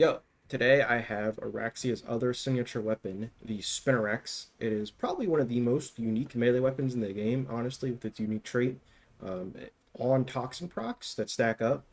Yo, today I have Araxia's other signature weapon, the Spinnerex. It is probably one of the most unique melee weapons in the game, honestly, with its unique trait um, on Toxin procs that stack up.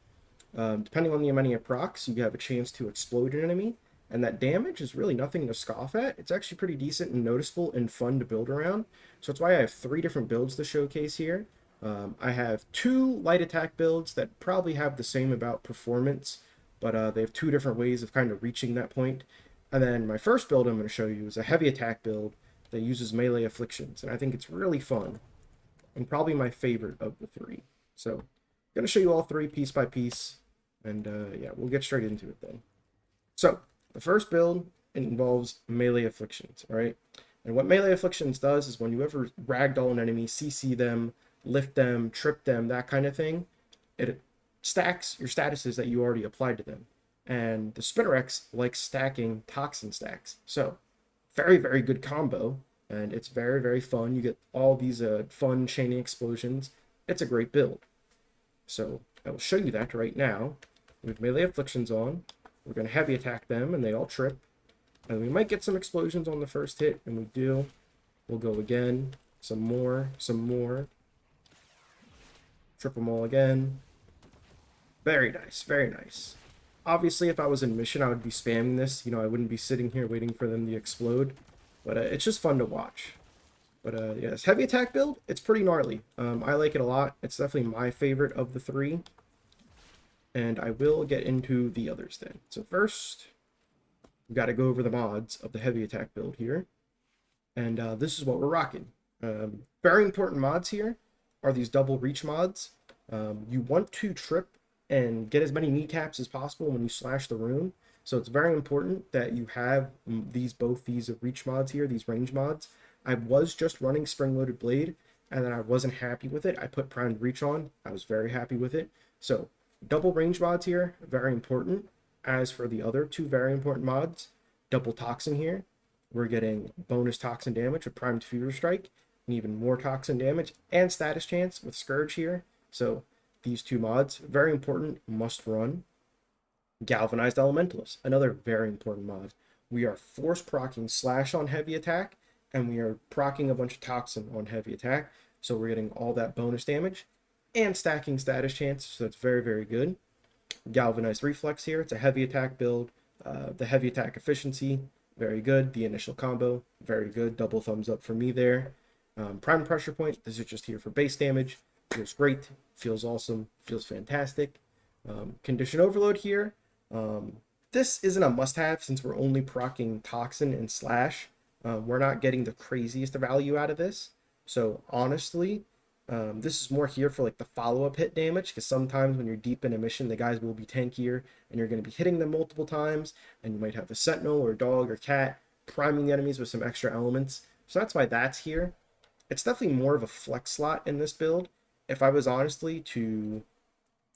Depending on the amount of procs, you have a chance to explode an enemy, and that damage is really nothing to scoff at. It's actually pretty decent and noticeable and fun to build around. So that's why I have three different builds to showcase here. I have two light attack builds that probably have the same about performance, but they have two different ways of kind of reaching that point. And then my first build I'm going to show you is a heavy attack build that uses melee afflictions, and I think it's really fun and probably my favorite of the three. So I'm going to show you all three piece by piece, and yeah, we'll get straight into it then. So the first build involves melee afflictions, all right? And what melee afflictions does is when you ever ragdoll an enemy, CC them, lift them, trip them, that kind of thing, it stacks your statuses that you already applied to them. And the Spinnerex likes stacking toxin stacks. So very, very good combo. And it's very, very fun. You get all these fun chaining explosions. It's a great build. So I will show you that right now. With melee afflictions on, we're going to heavy attack them, and they all trip. And we might get some explosions on the first hit, and we do. We'll go again. Some more, some more. Trip them all again. Very nice, very nice. Obviously, if I was in mission, I would be spamming this. You know, I wouldn't be sitting here waiting for them to explode. But it's just fun to watch. But yeah, this heavy attack build, it's pretty gnarly. I like it a lot. It's definitely my favorite of the three. And I will get into the others then. So first, we've got to go over the mods of the heavy attack build here. And this is what we're rocking. Very important mods here are these double reach mods. You want to trip and get as many kneecaps as possible when you slash the room. So it's very important that you have both these reach mods here, these range mods. I was just running spring-loaded blade, and then I wasn't happy with it. I put primed reach on. I was very happy with it. So double range mods here, very important. As for the other two very important mods, double toxin here. We're getting bonus toxin damage with primed fever strike, and even more toxin damage and status chance with scourge here. So these two mods, very important, must run. Galvanized Elementalist, another very important mod. We are force proccing slash on heavy attack, and we are proccing a bunch of toxin on heavy attack. So we're getting all that bonus damage and stacking status chance, so that's very, very good. Galvanized Reflex here, it's a heavy attack build. The heavy attack efficiency, very good. The initial combo, very good. Double thumbs up for me there. Prime Pressure Point, this is just here for base damage. Feels great, feels awesome, feels fantastic. Condition Overload here. This isn't a must-have since we're only proccing Toxin and Slash. We're not getting the craziest value out of this. So honestly, this is more here for like the follow-up hit damage, because sometimes when you're deep in a mission, the guys will be tankier and you're going to be hitting them multiple times, and you might have a Sentinel or dog or cat priming the enemies with some extra elements. So that's why that's here. It's definitely more of a flex slot in this build. If I was honestly to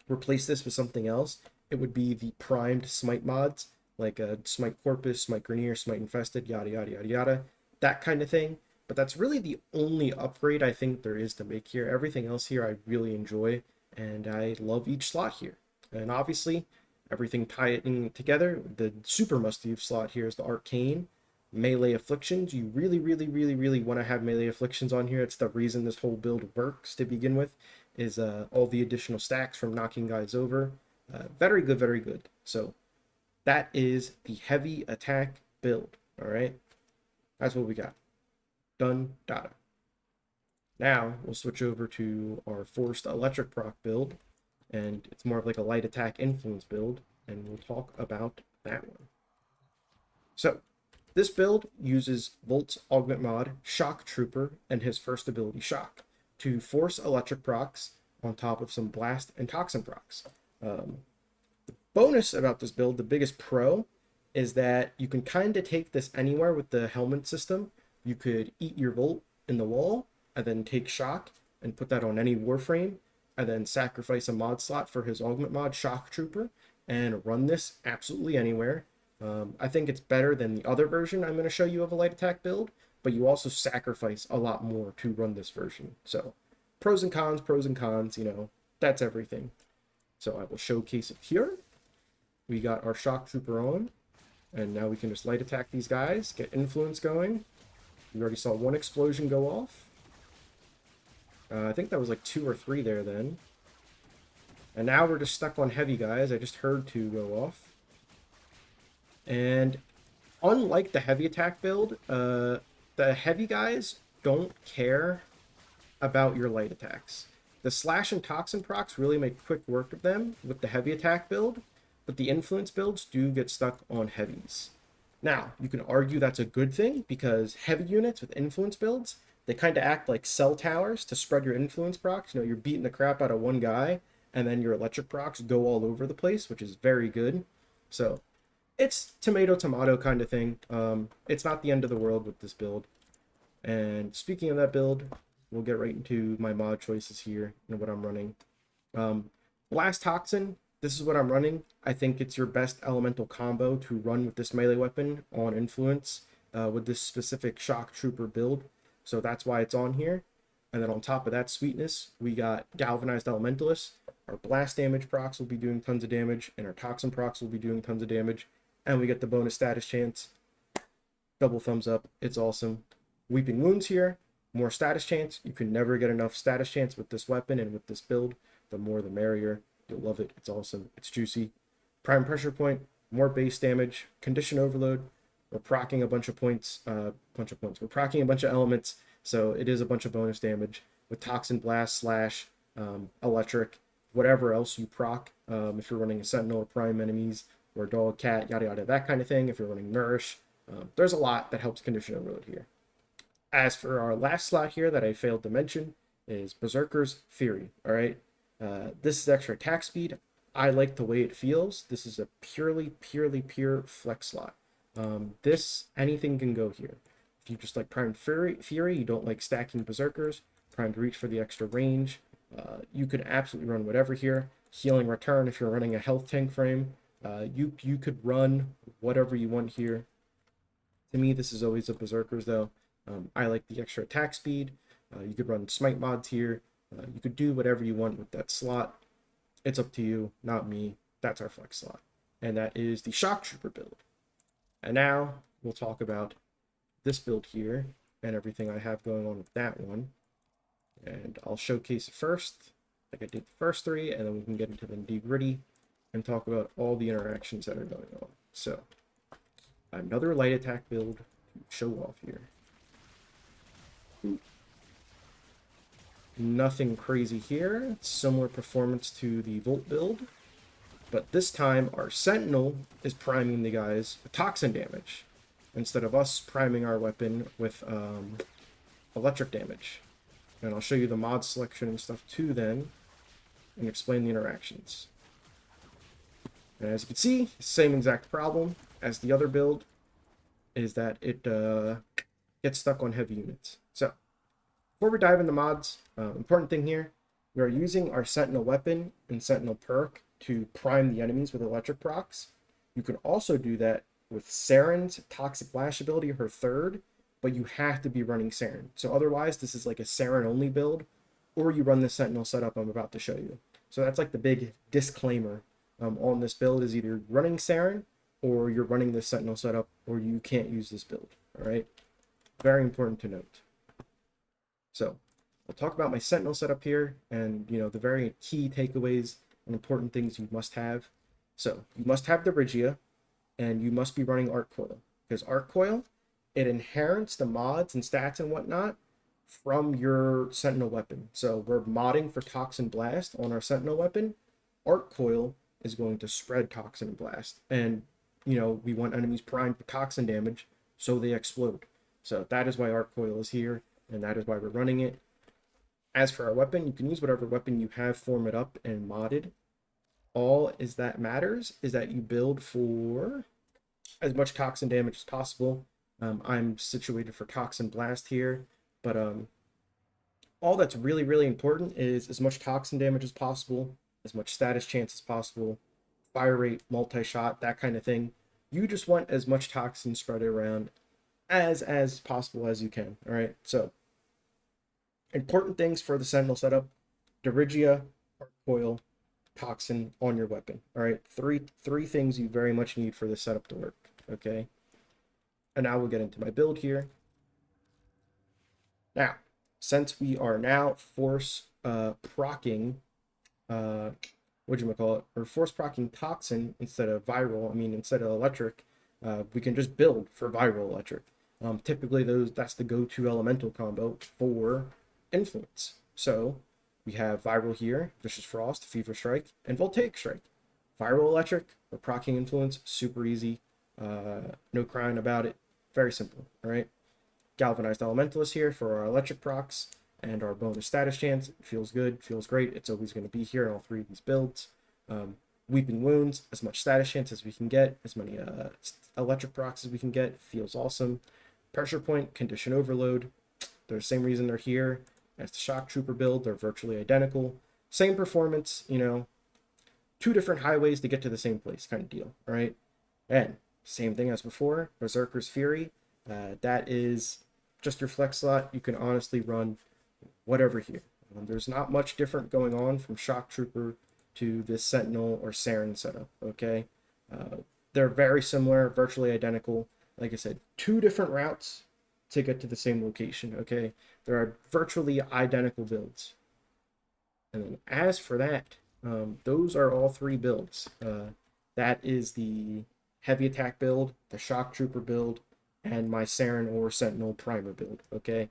replace this with something else, it would be the primed smite mods, like Smite Corpus, Smite Grenier, Smite Infested, yada, yada, yada, yada, that kind of thing. But that's really the only upgrade I think there is to make here. Everything else here I really enjoy, and I love each slot here. And obviously, everything tying together, the super must-have slot here is the Arcane. Melee Afflictions, you really, really, really, really want to have Melee Afflictions on here. It's the reason this whole build works to begin with, is all the additional stacks from knocking guys over. Very good, very good. So that is the heavy attack build, all right? That's what we got. Done, data. Now we'll switch over to our forced electric proc build, and it's more of like a light attack influence build, and we'll talk about that one. So this build uses Volt's augment mod, Shocktrooper, and his first ability, Shock, to force electric procs on top of some blast and toxin procs. The bonus about this build, the biggest pro, is that you can kind of take this anywhere with the helmet system. You could eat your Volt in the wall, and then take Shock, and put that on any Warframe, and then sacrifice a mod slot for his augment mod, Shocktrooper, and run this absolutely anywhere. I think it's better than the other version I'm going to show you of a light attack build, but you also sacrifice a lot more to run this version. So pros and cons, you know, that's everything. So I will showcase it here. we got our Shocktrooper on, and now we can just light attack these guys, get influence going. We already saw one explosion go off. I think that was like 2 or 3 there then. And now we're just stuck on heavy guys. I just heard 2 go off. And unlike the heavy attack build, the heavy guys don't care about your light attacks. The slash and toxin procs really make quick work of them with the heavy attack build, but the influence builds do get stuck on heavies. Now, you can argue that's a good thing because heavy units with influence builds, they kind of act like cell towers to spread your influence procs. You know, you're beating the crap out of one guy, and then your electric procs go all over the place, which is very good. So, it's tomato kind of thing. It's not the end of the world with this build. And speaking of that build, we'll get right into my mod choices here and what I'm running. Blast Toxin, this is what I'm running. I think it's your best elemental combo to run with this melee weapon on influence with this specific Shocktrooper build. So that's why it's on here. And then on top of that sweetness, we got Galvanized Elementalist. Our blast damage procs will be doing tons of damage, and our toxin procs will be doing tons of damage. And we get the bonus status chance. Double thumbs up. It's awesome. Weeping Wounds here. More status chance. You can never get enough status chance with this weapon and with this build. The more the merrier. You'll love it. It's awesome. It's juicy. Prime Pressure Point. More base damage. Condition Overload. We're proccing a bunch of points. We're proccing a bunch of elements. So it is a bunch of bonus damage with Toxin, Blast, Slash, Electric, whatever else you proc. If you're running a Sentinel or Prime enemies or Dog, Cat, yada yada, that kind of thing. If you're running Nourish, there's a lot that helps Condition Overload here. As for our last slot here that I failed to mention is Berserker's Fury. All right, this is extra attack speed. I like the way it feels. This is a pure flex slot. Anything can go here. If you just like Primed Fury, you don't like stacking Berserkers, Primed Reach for the extra range, you could absolutely run whatever here. Healing Return if you're running a health tank frame. You could run whatever you want here. To me, this is always a Berserkers though. I like the extra attack speed. You could run Smite mods here. You could do whatever you want with that slot. It's up to you, not me. That's our flex slot. And that is the Shocktrooper build. And now we'll talk about this build here and everything I have going on with that one. And I'll showcase it first, like I did the first 3, and then we can get into the nitty-gritty and talk about all the interactions that are going on. So, another light attack build to show off here. Nothing crazy here. Similar performance to the Volt build. But this time, our Sentinel is priming the guys with toxin damage, instead of us priming our weapon with electric damage. And I'll show you the mod selection and stuff too then, and explain the interactions. And as you can see, same exact problem as the other build, is that it gets stuck on heavy units. So, before we dive into mods, important thing here, we are using our Sentinel weapon and Sentinel perk to prime the enemies with electric procs. You can also do that with Saren's Toxic Lash ability, her third, but you have to be running Saren. So otherwise, this is like a Saren only build, or you run the Sentinel setup I'm about to show you. So that's like the big disclaimer on this build, is either running Saren, or you're running the Sentinel setup, or you can't use this build, all right? Very important to note. So I'll talk about my Sentinel setup here, and the very key takeaways and important things you must have. So you must have the Regia, and you must be running Arc Coil, because Arc Coil, it inherits the mods and stats and whatnot from your Sentinel weapon. So we're modding for Toxin Blast on our Sentinel weapon. Arc Coil is going to spread Toxin and Blast. And, we want enemies primed for Toxin damage so they explode. So that is why Arc Coil is here, and that is why we're running it. As for our weapon, you can use whatever weapon you have formed up and modded. All is that matters is that you build for as much Toxin damage as possible. I'm situated for Toxin Blast here, but all that's really important is as much Toxin damage as possible, as much status chance as possible, fire rate, multi-shot, that kind of thing. You just want as much Toxin spread around as possible as you can, all right? So, important things for the Sentinel setup: Dirigia, Arc Coil, Toxin on your weapon. All right, three things you very much need for this setup to work. Okay, and now we'll get into my build here. Now, since we are now force procking, whatchamacallit, or force procking Toxin instead of viral, I mean, instead of electric, we can just build for viral electric. Typically, that's the go-to elemental combo for influence. So we have viral here, Vicious Frost, Fever Strike, and Voltaic Strike. Viral electric or procking influence, super easy. No crying about it. Very simple. All right. Galvanized Elementalist here for our electric procs and our bonus status chance. It feels good, feels great. It's always going to be here in all three of these builds. Weeping Wounds, as much status chance as we can get, as many electric procs as we can get. Feels awesome. Pressure Point, Condition Overload. They're the same reason they're here as the Shocktrooper build. They're virtually identical. Same performance, you know, two different highways to get to the same place kind of deal. All right. And same thing as before, Berserker's Fury. That is just your flex slot. You can honestly run whatever here. There's not much different going on from Shocktrooper to this Sentinel or Saren setup, okay? They're very similar, virtually identical. Like I said, two different routes to get to the same location, okay? There are virtually identical builds. And then as for that, those are all three builds. That is the heavy attack build, the Shocktrooper build, and my Saren or Sentinel primer build, okay?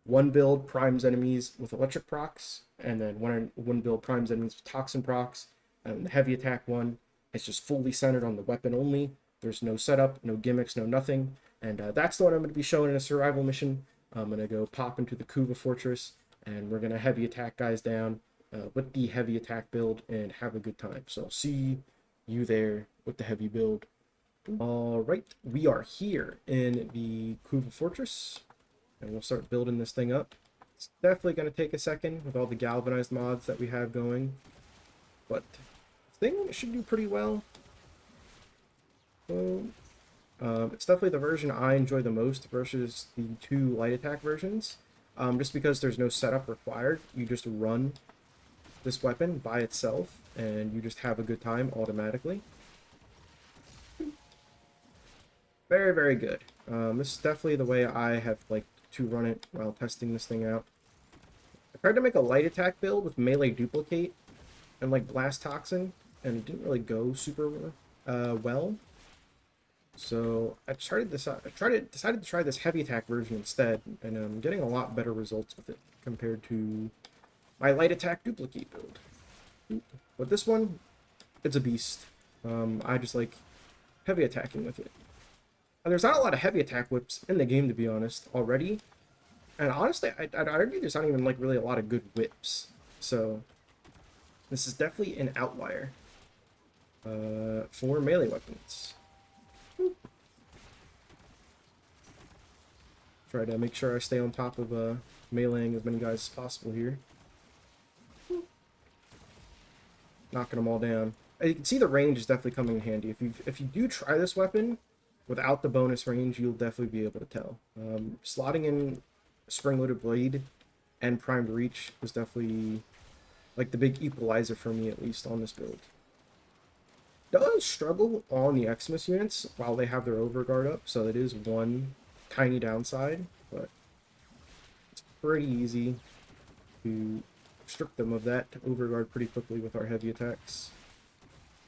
One build primes enemies with electric procs, and then one build primes enemies with toxin procs, and the heavy attack one is just fully centered on the weapon only. There's no setup, no gimmicks, no nothing, and that's the one I'm going to be showing in a survival mission. I'm going to go pop into the Kuva Fortress, and we're going to heavy attack guys down with the heavy attack build and have a good time. So I'll see you there with the heavy build. All right, we are here in the Kuva Fortress, and we'll start building this thing up. It's definitely going to take a second with all the galvanized mods that we have going, but this thing should do pretty well. So, it's definitely the version I enjoy the most versus the two light attack versions, just because there's no setup required. You just run this weapon by itself, and you just have a good time automatically. Very, very good. This is definitely the way I have liked to run it while testing this thing out. I tried to make a light attack build with melee duplicate and like blast toxin, and it didn't really go super well. So I decided to try this heavy attack version instead, and I'm getting a lot better results with it compared to my light attack duplicate build. But this one, it's a beast. I just like heavy attacking with it. And there's not a lot of heavy attack whips in the game, to be honest, already. And honestly, I'd argue there's not even like really a lot of good whips. So this is definitely an outlier for melee weapons. Try to make sure I stay on top of meleeing as many guys as possible here. Knocking them all down. You can see the range is definitely coming in handy. If you do try this weapon without the bonus range, you'll definitely be able to tell. Slotting in spring-loaded blade and primed reach was definitely like the big equalizer for me, at least on this build. Does struggle on the Xmas units while they have their overguard up, so it is one tiny downside, but it's pretty easy to strip them of that overguard pretty quickly with our heavy attacks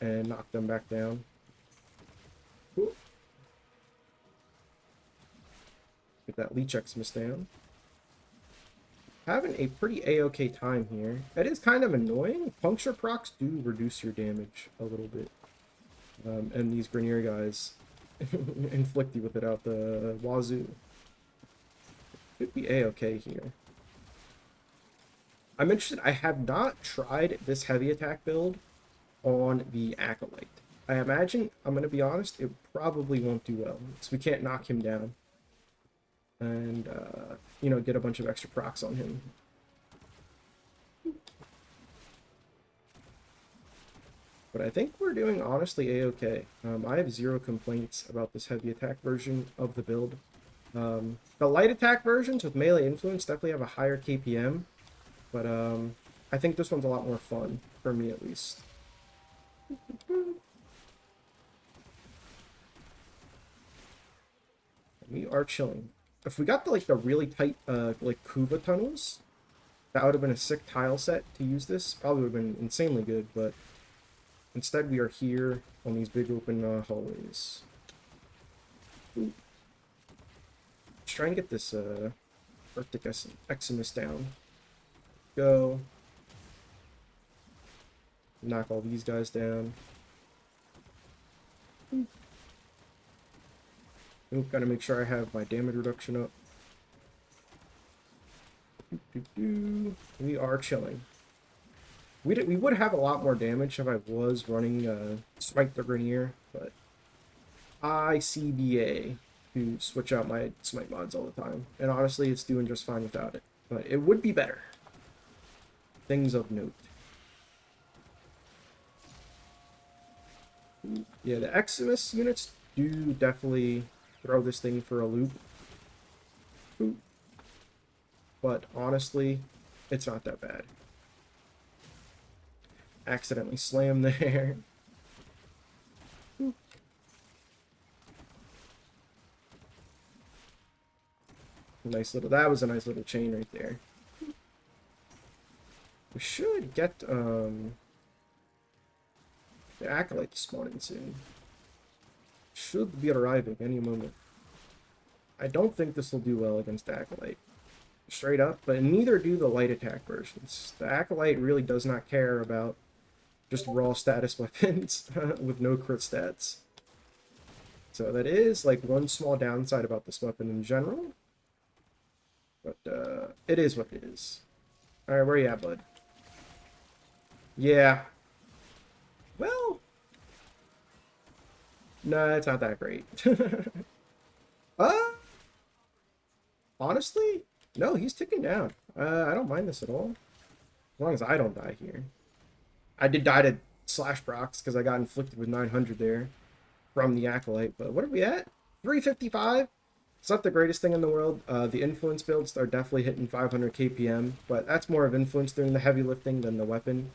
and knock them back down. Cool. Get that Leech Xmas down. Having a pretty a-okay time here. That is kind of annoying. Puncture procs do reduce your damage a little bit. And these Grenier guys inflict you with it out the wazoo. Could be a-okay here. I'm interested. I have not tried this heavy attack build on the Acolyte. I imagine, I'm going to be honest, it probably won't do well. So we can't knock him down. And, you know, get a bunch of extra procs on him. But I think we're doing, honestly, a-okay. I have zero complaints about this heavy attack version of the build. The light attack versions with melee influence definitely have a higher KPM. But I I think this one's a lot more fun, for me at least. We are chilling. If we got the really tight like Kuva tunnels, that would have been a sick tile set to use this. Probably would have been insanely good, but instead we are here on these big open hallways. Ooh. Let's try and get this Arctic Eximus down. Go. Knock all these guys down. Oop, gotta make sure I have my damage reduction up. We are chilling. We would have a lot more damage if I was running Smite the Grenier, but ICBA to switch out my Smite mods all the time. And honestly, it's doing just fine without it. But it would be better. Things of note. Yeah, the Eximus units do definitely throw this thing for a loop. But honestly, it's not that bad. Accidentally slammed there. Nice little, that was a nice little chain right there. We should get the Acolyte spawning soon. Should be arriving any moment. I don't think this will do well against Acolyte. Straight up, but neither do the light attack versions. The Acolyte really does not care about just raw status weapons with no crit stats. So that is like one small downside about this weapon in general. But it is what it is. Alright, where you at, bud? Yeah. Well, no, it's not that great. Honestly, no, he's ticking down. I don't mind this at all. As long as I don't die here. I did die to Slash Procs because I got inflicted with 900 there from the Acolyte. But what are we at? 355? It's not the greatest thing in the world. The influence builds are definitely hitting 500 KPM, but that's more of influence doing the heavy lifting than the weapon.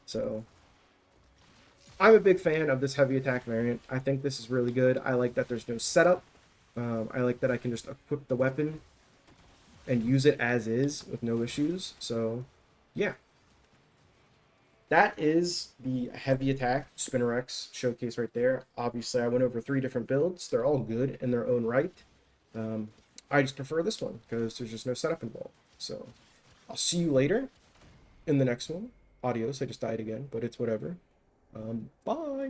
So I'm a big fan of this heavy attack variant. I think this is really good. I like that there's no setup. I like that I can just equip the weapon and use it as is with no issues. So yeah. That is the heavy attack Spinnerex showcase right there. Obviously, I went over 3 different builds. They're all good in their own right. I just prefer this one because there's just no setup involved. So I'll see you later in the next one. Adios. I just died again, but it's whatever. Bye.